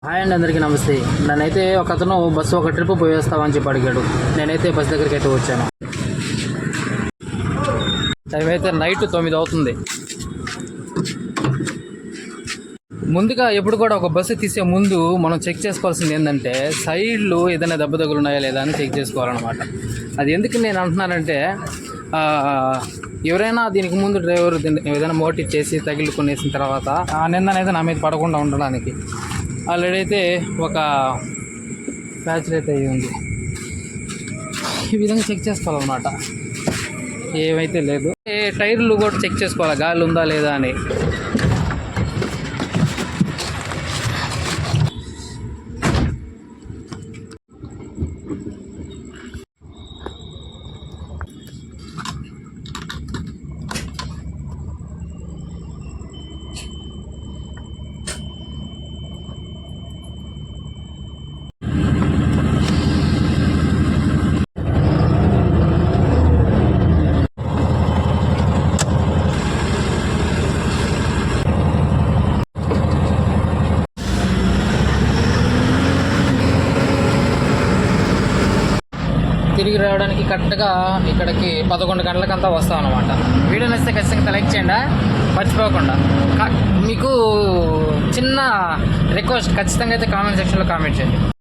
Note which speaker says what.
Speaker 1: Hi అండి, అందరికీ నమస్తే. నన్నైతే ఒక అతను బస్సు ఒక ట్రిప్ పోయి వస్తామని చెప్పి అడిగాడు. నేనైతే బస్ దగ్గరికి అయితే వచ్చాను. టైం అయితే నైట్ 9 అవుతుంది. ముందుగా ఎప్పుడు కూడా ఒక బస్సు తీసే ముందు మనం చెక్ చేసుకోవాల్సింది ఏంటంటే సైడ్లు ఏదైనా దెబ్బ తగులున్నాయా లేదా అని చెక్ చేసుకోవాలన్నమాట. అది ఎందుకు నేను అంటున్నానంటే ఎవరైనా దీనికి ముందు డ్రైవర్ ఏదైనా మోటివ్ చేసి తగిలికొనేసిన తర్వాత ఆ నిందనైతే నా మీద పడకుండా ఉండడానికి ఆల్రెడీ అయితే ఒక ప్యాచ్లు అయితే ఉంది. ఈ విధంగా చెక్ చేసుకోవాలన్నమాట. ఏమైతే లేదు, టైర్లు కూడా చెక్ చేసుకోవాలి గాలి ఉందా లేదా అని. తిరిగి రావడానికి కరెక్ట్గా ఇక్కడికి 11 గంటలకంతా వస్తాం అనమాట. వీడియో నచ్చితే ఖచ్చితంగా లైక్ చేయండి, మర్చిపోకుండా. మీకు చిన్న రిక్వెస్ట్, ఖచ్చితంగా అయితే కామెంట్ సెక్షన్లో కామెంట్ చేయండి.